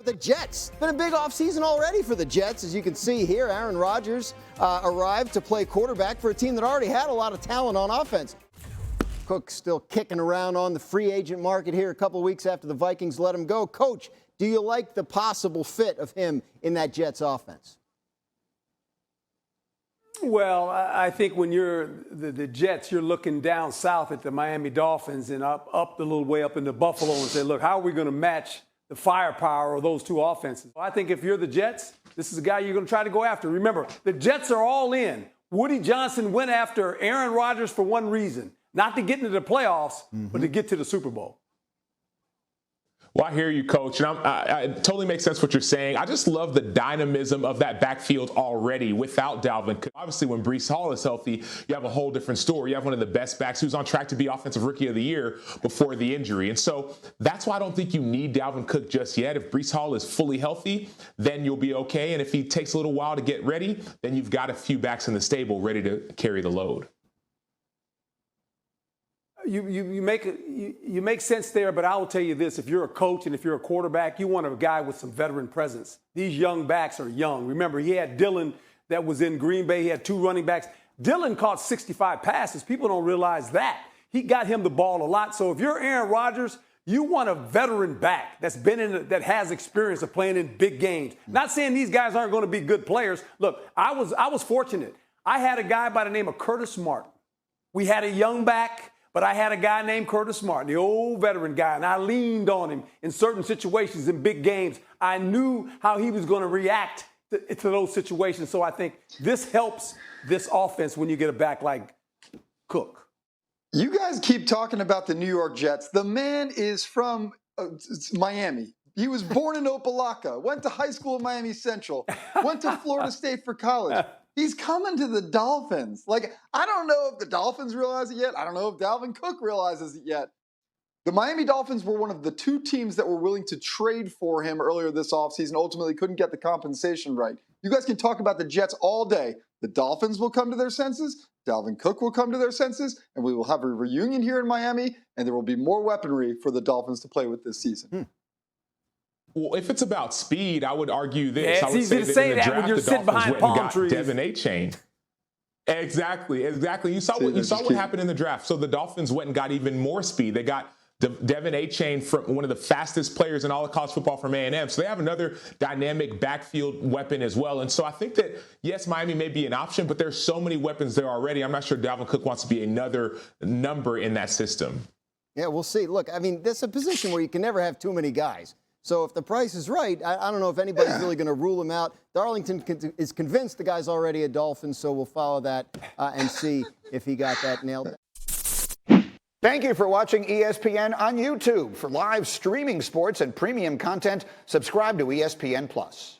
the Jets? It's been a big offseason already for the Jets. As you can see here, Aaron Rodgers arrived to play quarterback for a team that already had a lot of talent on offense. Cook still kicking around on the free agent market here a couple weeks after the Vikings let him go. Coach, do you like the possible fit of him in that Jets offense? Well, I think when you're the Jets, you're looking down south at the Miami Dolphins and up the little way up into Buffalo and say, look, how are we going to match the firepower of those two offenses? I think if you're the Jets, this is a guy you're going to try to go after. Remember, the Jets are all in. Woody Johnson went after Aaron Rodgers for one reason, not to get into the playoffs, but to get to the Super Bowl. Well, I hear you, Coach, and it totally makes sense what you're saying. I just love the dynamism of that backfield already without Dalvin Cook. Obviously, when Breece Hall is healthy, you have a whole different story. You have one of the best backs who's on track to be Offensive Rookie of the Year before the injury. And so that's why I don't think you need Dalvin Cook just yet. If Breece Hall is fully healthy, then you'll be okay. And if he takes a little while to get ready, then you've got a few backs in the stable ready to carry the load. You make sense there, but I will tell you this. If you're a coach and if you're a quarterback, you want a guy with some veteran presence. These young backs are young. Remember, he had Dillon that was in Green Bay. He had two running backs. Dillon caught 65 passes. People don't realize that. He got him the ball a lot. So if you're Aaron Rodgers, you want a veteran back that's that has experience of playing in big games. Not saying these guys aren't going to be good players. Look, I was fortunate. I had a guy by the name of Curtis Martin. We had a young back. But I had a guy named Curtis Martin, the old veteran guy, and I leaned on him in certain situations in big games. I knew how he was going to react to those situations. So I think this helps this offense when you get a back like Cook. You guys keep talking about the New York Jets. The man is from Miami. He was born in Opelika, went to high school at Miami Central, went to Florida State for college. He's coming to the Dolphins. Like, I don't know if the Dolphins realize it yet. I don't know if Dalvin Cook realizes it yet. The Miami Dolphins were one of the two teams that were willing to trade for him earlier this offseason, ultimately couldn't get the compensation right. You guys can talk about the Jets all day. The Dolphins will come to their senses, Dalvin Cook will come to their senses, and we will have a reunion here in Miami, and there will be more weaponry for the Dolphins to play with this season. Well, if it's about speed, I would argue this. Yeah, it's I would easy to say that when you're sitting behind palm trees. Devin A-Chain. Exactly. You saw what happened in the draft. So the Dolphins went and got even more speed. They got Devin A-Chain, from one of the fastest players in all of college football from A&M. So they have another dynamic backfield weapon as well. And so I think that, yes, Miami may be an option, but there's so many weapons there already. I'm not sure Dalvin Cook wants to be another number in that system. Yeah, we'll see. Look, I mean, that's a position where you can never have too many guys. So if the price is right, I don't know if anybody's really going to rule him out. Darlington is convinced the guy's already a Dolphin, so we'll follow that and see if he got that nailed. Thank you for watching ESPN on YouTube. For live streaming sports and premium content, subscribe to ESPN+.